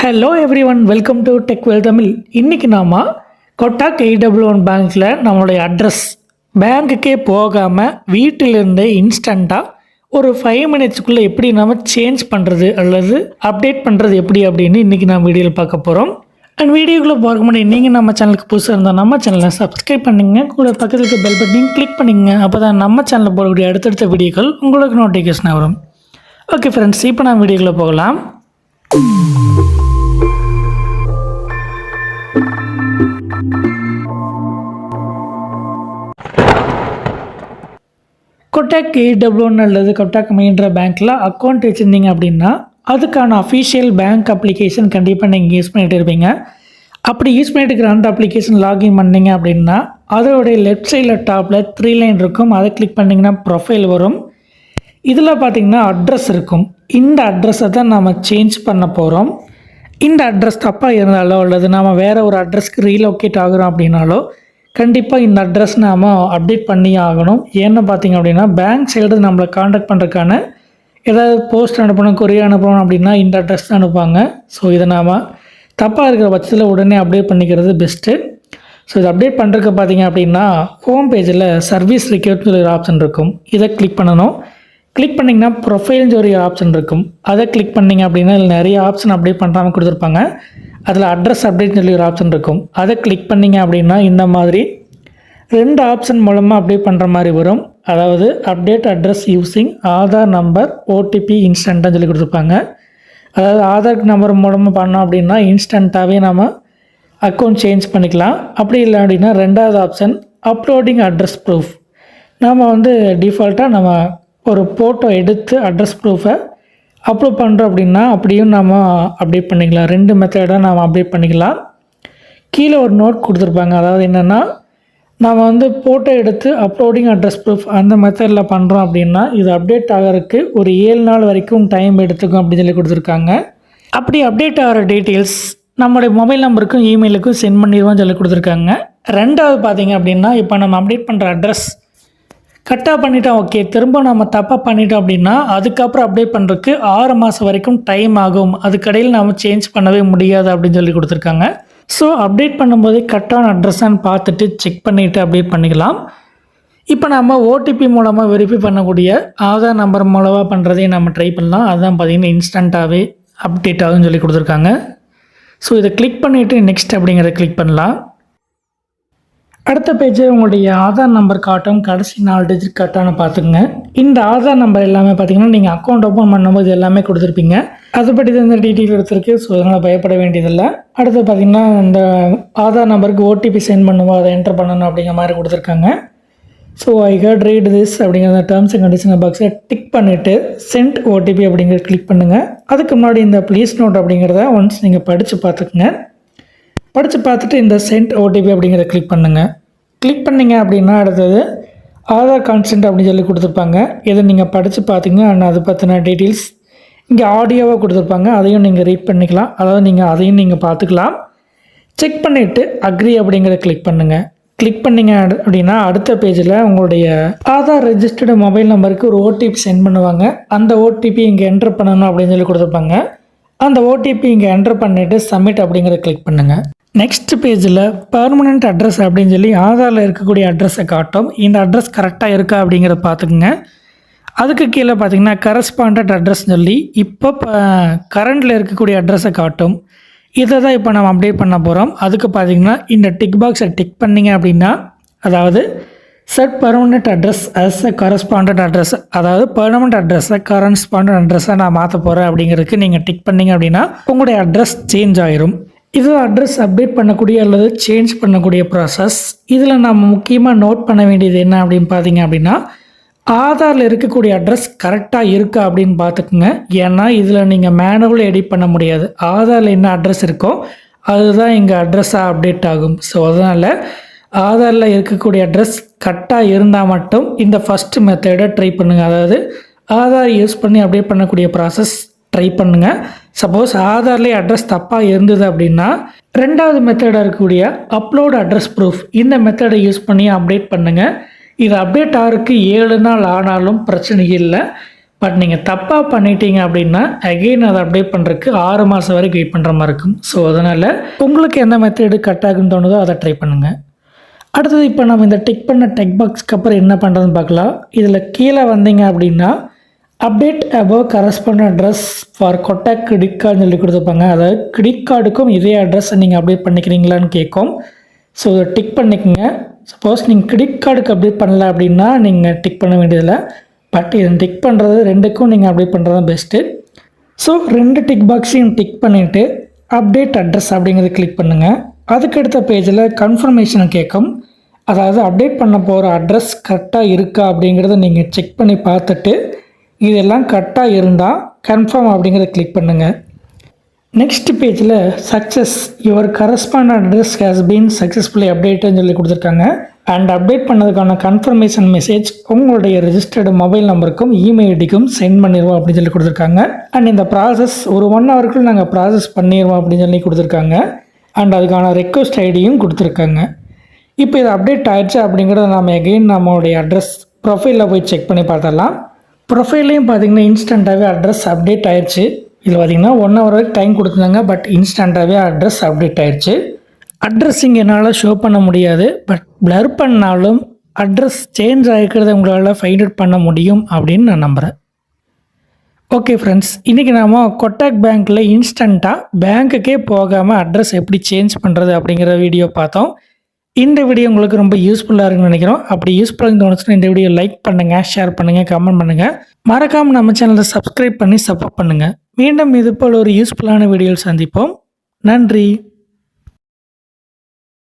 Hello everyone, welcome to டெக்வெல் தமிழ். இன்றைக்கி நாம் கொட்டாக் AWN பேங்க்கில் நம்மளுடைய அட்ரஸ் பேங்க்குக்கே போகாமல் வீட்டிலிருந்தே இன்ஸ்டண்ட்டாக ஒரு 5 மினிட்ஸ்க்குள்ளே எப்படி நாம் சேஞ்ச் பண்ணுறது அல்லது அப்டேட் பண்ணுறது எப்படி அப்படின்னு இன்றைக்கி நம்ம வீடியோவில் பார்க்க போகிறோம். அண்ட் வீடியோக்குள்ளே போக முன்னாடி நீங்கள் நம்ம சேனலுக்கு புதுசாக இருந்தால் நம்ம சேனலை சப்ஸ்கிரைப் பண்ணிங்க, கூட பக்கத்தில் இருக்க பெல் பட்டனையும் கிளிக் பண்ணிங்க. அப்போ தான் நம்ம சேனலில் போடக்கூடிய அடுத்தடுத்த வீடியோக்கள் உங்களுக்கு நோட்டிஃபிகேஷன் வரும். ஓகே ஃப்ரெண்ட்ஸ், இப்போ நான் வீடியோக்குள்ளே போகலாம். கொட்டாக் AWN அல்லது கொட்டாக் மஹிந்திரா பேங்க்கில் அக்கௌண்ட் வச்சுருந்தீங்க அப்படின்னா அதுக்கான அஃபிஷியல் பேங்க் அப்ளிகேஷன் கண்டிப்பாக நீங்கள் யூஸ் பண்ணிகிட்டு இருப்பீங்க. அப்படி யூஸ் பண்ணிட்டு இருக்கிற அந்த அப்ளிகேஷன் லாகின் பண்ணிங்க அப்படின்னா அதோடைய லெஃப்ட் சைடில் டாப்பில் 3 லைன் இருக்கும். அதை கிளிக் பண்ணிங்கன்னா ப்ரொஃபைல் வரும். இதில் பார்த்திங்கன்னா அட்ரஸ் இருக்கும். இந்த அட்ரஸை தான் நாம் சேஞ்ச் பண்ண போகிறோம். இந்த அட்ரஸ் தப்பாக இருந்தாலோ அல்லது நாம் வேறு ஒரு அட்ரஸ்க்கு ரீலோகேட் ஆகிறோம் அப்படின்னாலோ கண்டிப்பாக இந்த அட்ரஸ் நாம் அப்டேட் பண்ணி ஆகணும். ஏன்னு பார்த்திங்க அப்படின்னா பேங்க் சைடு நம்மளை காண்டாக்ட் பண்ணுறதுக்கான ஏதாவது போஸ்ட் அனுப்பணும், கொரியர் அனுப்பணும் அப்படின்னா இந்த அட்ரஸ் தான் அனுப்புவாங்க. ஸோ இதை நாம் தப்பாக இருக்கிற பட்சத்தில் உடனே அப்டேட் பண்ணிக்கிறது பெஸ்ட்டு. ஸோ இதை அப்டேட் பண்ணுறதுக்கு பார்த்திங்க அப்படின்னா ஹோம் பேஜில் சர்வீஸ் ரிக்வெஸ்ட் ஒரு ஆப்ஷன் இருக்கும். இதை கிளிக் பண்ணணும். கிளிக் பண்ணிங்கன்னா ப்ரொஃபைல்னு ஒரு ஆப்ஷன் இருக்கும். அதை கிளிக் பண்ணிங்க அப்படின்னா இதில் நிறைய ஆப்ஷன் அப்டேட் பண்ணுறாமல் கொடுத்துருப்பாங்க. அதில் அட்ரஸ் அப்டேட்னு சொல்லி ஒரு ஆப்ஷன் இருக்கும். அதை கிளிக் பண்ணிங்க அப்படின்னா இந்த மாதிரி 2 ஆப்ஷன் மூலமாக அப்டேட் பண்ணுற மாதிரி வரும். அதாவது update address using Aadhaar number OTP இன்ஸ்டண்ட்டாக சொல்லி கொடுத்துருப்பாங்க. அதாவது ஆதார் நம்பர் மூலமாக பண்ணோம் அப்படின்னா இன்ஸ்டண்ட்டாகவே நம்ம அக்கௌண்ட் சேஞ்ச் பண்ணிக்கலாம். அப்படி இல்லை அப்படின்னா 2வது ஆப்ஷன் அப்லோடிங் அட்ரஸ் ப்ரூஃப். நாம் டிஃபால்ட்டாக நம்ம ஒரு ஃபோட்டோ எடுத்து அட்ரஸ் ப்ரூஃபை அப்லோட் பண்ணுறோம் அப்படின்னா அப்படியும் நம்ம அப்டேட் பண்ணிக்கலாம். 2 மெத்தடாக நாம் அப்டேட் பண்ணிக்கலாம். கீழே ஒரு நோட் கொடுத்துருப்பாங்க. அதாவது என்னென்னா நாம் ஃபோட்டோ எடுத்து அப்லோடிங் அட்ரஸ் ப்ரூஃப் அந்த மெத்தடில் பண்ணுறோம் அப்படின்னா இது அப்டேட் ஆகிறதுக்கு ஒரு 7 நாள் வரைக்கும் டைம் எடுத்துக்கும் அப்படின்னு சொல்லி கொடுத்துருக்காங்க. அப்படி அப்டேட் ஆகிற டீட்டெயில்ஸ் நம்மளுடைய மொபைல் நம்பருக்கும் இமெயிலுக்கும் சென்ட் பண்ணிடுவோம்னு சொல்லி கொடுத்துருக்காங்க. 2வது பார்த்திங்க அப்படின்னா இப்போ நம்ம அப்டேட் பண்ணுற அட்ரஸ் கரெக்டாக பண்ணிட்டோம், ஓகே, திரும்ப நம்ம தப்பாக பண்ணிட்டோம் அப்படின்னா அதுக்கப்புறம் அப்டேட் பண்ணுறதுக்கு 6 மாதம் வரைக்கும் டைம் ஆகும். அதுக்கடையில் நம்ம சேஞ்ச் பண்ணவே முடியாது அப்படின்னு சொல்லி கொடுத்துருக்காங்க. ஸோ அப்டேட் பண்ணும்போது கரெக்டான அட்ரஸான்னு பார்த்துட்டு செக் பண்ணிவிட்டு அப்டேட் பண்ணிக்கலாம். இப்போ நம்ம OTP மூலமாக வெரிஃபை பண்ணக்கூடிய ஆதார் நம்பர் மூலமாக பண்ணுறதையும் நம்ம ட்ரை பண்ணலாம். அதுதான் பார்த்திங்கன்னா இன்ஸ்டண்ட்டாகவே அப்டேட் ஆகும்னு சொல்லி கொடுத்துருக்காங்க. ஸோ இதை கிளிக் பண்ணிவிட்டு நெக்ஸ்ட் அப்படிங்கிறத கிளிக் பண்ணலாம். அடுத்த பேஜ் உங்களுடைய ஆதார் நம்பர் காட்டும். கடைசி 4 டிஜிட் கரெக்டான பார்த்துக்குங்க. இந்த ஆதார் நம்பர் எல்லாமே பார்த்திங்கன்னா நீங்கள் அக்கௌண்ட் ஓப்பன் பண்ணும்போது எல்லாமே கொடுத்துருப்பீங்க. அதுபடி தான் இந்த டீட்டெயில் எடுத்துருக்கு. ஸோ அதனால் பயப்பட வேண்டியதில்லை. அடுத்து பார்த்திங்கன்னா இந்த ஆதார் நம்பருக்கு OTP சென்ட் பண்ணுவோம், அதை என்டர் பண்ணணும் அப்படிங்கிற மாதிரி கொடுத்துருக்காங்க. So I had read this அப்படிங்கிற டேர்ம்ஸ் அண்ட் கண்டிஷன் பாக்ஸை டிக் பண்ணிவிட்டு சென்ட் OTP அப்படிங்கிறத கிளிக் பண்ணுங்கள். அதுக்கு முன்னாடி இந்த ப்ளீஸ் நோட் அப்படிங்கிறத ஒன்ஸ் நீங்கள் படித்து பார்த்துக்குங்க. படித்து பார்த்துட்டு இந்த சென்ட் OTP அப்படிங்கிறத கிளிக் பண்ணுங்கள். கிளிக் பண்ணிங்க அப்படின்னா அடுத்தது ஆதார் கான்சென்ட் அப்படின்னு சொல்லி கொடுத்துருப்பாங்க. இதை நீங்கள் படித்து பார்த்திங்க. அண்ட் அதை பற்றின டீட்டெயில்ஸ் இங்கே ஆடியோவாக கொடுத்துருப்பாங்க. அதையும் நீங்கள் ரீட் பண்ணிக்கலாம். அதாவது நீங்கள் அதையும் நீங்கள் பார்த்துக்கலாம். செக் பண்ணிவிட்டு அக்ரி அப்படிங்கிறத கிளிக் பண்ணுங்கள். கிளிக் பண்ணிங்க அப்படின்னா அடுத்த பேஜில் உங்களுடைய ஆதார் ரெஜிஸ்டர்டு மொபைல் நம்பருக்கு ஒரு OTP சென்ட் பண்ணுவாங்க. அந்த OTP இங்கே என்டர் பண்ணணும் அப்படின்னு சொல்லி கொடுத்துருப்பாங்க. அந்த OTP இங்கே என்டர் பண்ணிவிட்டு சப்மிட் அப்படிங்கிறத கிளிக் பண்ணுங்கள். நெக்ஸ்ட் பேஜில் பெர்மனண்ட் அட்ரஸ் அப்படின்னு சொல்லி ஆதாரில் இருக்கக்கூடிய அட்ரஸை காட்டும். இந்த அட்ரஸ் கரெக்டாக இருக்கா அப்படிங்கிறத பார்த்துக்குங்க. அதுக்கு கீழே பார்த்திங்கன்னா கரஸ்பாண்டட் அட்ரஸ் சொல்லி இப்போ கரண்டில் இருக்கக்கூடிய அட்ரஸை காட்டும். இதை தான் இப்போ நம்ம அப்டேட் பண்ண போகிறோம். அதுக்கு பார்த்திங்கன்னா இந்த டிக் பாக்ஸை டிக் பண்ணிங்க அப்படின்னா அதாவது set permanent address as a correspondent address, அதாவது பெர்மனண்ட் அட்ரஸை கரஸ்பாண்டட் அட்ரஸை நான் மாற்ற போகிறேன் அப்படிங்கிறதுக்கு நீங்கள் டிக் பண்ணிங்க அப்படின்னா உங்களுடைய அட்ரஸ் சேஞ்ச் ஆயிரும். இது அட்ரஸ் அப்டேட் பண்ணக்கூடிய அல்லது சேஞ்ச் பண்ணக்கூடிய ப்ராசஸ். இதில் நம்ம முக்கியமாக நோட் பண்ண வேண்டியது என்ன அப்படின்னு பார்த்தீங்க அப்படின்னா ஆதாரில் இருக்கக்கூடிய அட்ரஸ் கரெக்டாக இருக்கா அப்படின்னு பார்த்துக்குங்க. ஏன்னா இதில் நீங்கள் மேனுவலாக எடிட் பண்ண முடியாது. ஆதாரில் என்ன அட்ரஸ் இருக்கோ அதுதான் இங்கே அட்ரஸாக அப்டேட் ஆகும். ஸோ அதனால் ஆதாரில் இருக்கக்கூடிய அட்ரஸ் கரெக்டாக இருந்தால் மட்டும் இந்த ஃபஸ்ட்டு மெத்தடை ட்ரை பண்ணுங்கள். அதாவது ஆதார் யூஸ் பண்ணி அப்டேட் பண்ணக்கூடிய ப்ராசஸ் ட்ரை பண்ணுங்கள். சப்போஸ் ஆதார்லேயே அட்ரஸ் தப்பாக இருந்தது அப்படின்னா 2வது மெத்தடாக இருக்கக்கூடிய அப்லோட் அட்ரஸ் ப்ரூஃப் இந்த மெத்தடை யூஸ் பண்ணி அப்டேட் பண்ணுங்கள். இது அப்டேட் ஆகிறதுக்கு 7 நாள் ஆனாலும் பிரச்சனை இல்லை. பட் நீங்கள் தப்பாக பண்ணிட்டீங்க அப்படின்னா அகெயின் அதை அப்டேட் பண்ணுறதுக்கு 6 மாதம் வரைக்கும் வெயிட் பண்ணுற மாதிரி இருக்கும். ஸோ அதனால் உங்களுக்கு எந்த மெத்தடு கட் ஆகுன்னு தோணுதோ அதை ட்ரை பண்ணுங்கள். அடுத்தது இப்போ நம்ம இந்த டிக் பண்ண டெக் பாக்ஸ்க்கு அப்புறம் என்ன பண்ணுறதுன்னு பார்க்கலாம். இதில் கீழே வந்தீங்க அப்படின்னா update above correspond address for Kotak credit கார்டுன்னு சொல்லி கொடுத்துருப்பாங்க. அதாவது கிரெடிட் கார்டுக்கும் இதே அட்ரஸை நீங்கள் அப்டேட் பண்ணிக்கிறீங்களான்னு கேட்கும். ஸோ இதை டிக் பண்ணிக்கோங்க. சப்போஸ் நீங்கள் கிரெடிட் கார்டுக்கு அப்டேட் பண்ணல அப்படின்னா நீங்கள் டிக் பண்ண வேண்டியதில்லை. பட் இதை டிக் பண்ணுறது ரெண்டுக்கும் நீங்கள் அப்டேட் பண்ணுறது தான் பெஸ்ட்டு. ஸோ 2 டிக் பாக்ஸையும் டிக் பண்ணிவிட்டு அப்டேட் அட்ரஸ் அப்படிங்கிறத கிளிக் பண்ணுங்கள். அதுக்கடுத்த பேஜில் கன்ஃபர்மேஷனை கேட்கும். அதாவது அப்டேட் பண்ண போகிற அட்ரஸ் கரெக்டாக இருக்கா அப்படிங்கிறத நீங்கள் செக் பண்ணி பார்த்துட்டு இதெல்லாம் கரெக்டாக இருந்தால் கன்ஃபார்ம் அப்படிங்கிறத கிளிக் பண்ணுங்கள். நெக்ஸ்ட் பேஜில் success your correspond address has been successfully அப்டேட்டுன்னு சொல்லி கொடுத்துருக்காங்க. அண்ட் அப்டேட் பண்ணதுக்கான கன்ஃபர்மேஷன் மெசேஜ் உங்களுடைய ரெஜிஸ்டர்டு மொபைல் நம்பருக்கும் இமெயில் ஐடிக்கும் சென்ட் பண்ணிடுவோம் அப்படின்னு சொல்லி கொடுத்துருக்காங்க. அண்ட் இந்த ப்ராசஸ் ஒரு 1 ஹவருக்குள்ள நாங்கள் ப்ராசஸ் பண்ணிடுவோம் அப்படின்னு சொல்லி கொடுத்துருக்காங்க. அண்ட் அதுக்கான ரெக்வஸ்ட் ஐடியும் கொடுத்துருக்காங்க. இப்போ இது அப்டேட் ஆகிடுச்சு அப்படிங்கிறத நம்ம எகெயின் நம்மளுடைய அட்ரஸ் ப்ரொஃபைலில் போய் செக் பண்ணி பார்த்தலாம். ப்ரொஃபைல்லையும் பார்த்திங்கன்னா இன்ஸ்டண்ட்டாகவே அட்ரஸ் அப்டேட் ஆயிடுச்சு. இதில் பார்த்திங்கன்னா 1 ஹவர் வரைக்கும் டைம் கொடுத்துருந்தாங்க. பட் இன்ஸ்டண்ட்டாகவே அட்ரஸ் அப்டேட் ஆயிடுச்சு. அட்ரஸ் இங்கே என்னால் ஷோ பண்ண முடியாது. பட் ப்ளர் பண்ணாலும் அட்ரஸ் சேஞ்ச் ஆகிருக்கிறத உங்களால் ஃபைண்ட் அவுட் பண்ண முடியும் அப்படின்னு நான் நம்புகிறேன். ஓகே ஃப்ரெண்ட்ஸ், இன்றைக்கி நாம் கொட்டாக் பேங்க்கில் இன்ஸ்டண்ட்டாக பேங்க்குக்கே போகாமல் அட்ரஸ் எப்படி சேஞ்ச் பண்ணுறது அப்படிங்கிற வீடியோ பார்த்தோம். இந்த வீடியோ உங்களுக்கு ரொம்ப யூஸ்ஃபுல்லாக இருக்குன்னு நினைக்கிறோம். அப்படி யூஸ்ஃபுல்லாக தோணுச்சுன்னா இந்த வீடியோ லைக் பண்ணுங்கள், ஷேர் பண்ணுங்கள், கமெண்ட் பண்ணுங்கள். மறக்காமல் நம்ம சேனலை சப்ஸ்கிரைப் பண்ணி சப்போர்ட் பண்ணுங்கள். மீண்டும் இது போல் ஒரு யூஸ்ஃபுல்லான வீடியோவில் சந்திப்போம். நன்றி.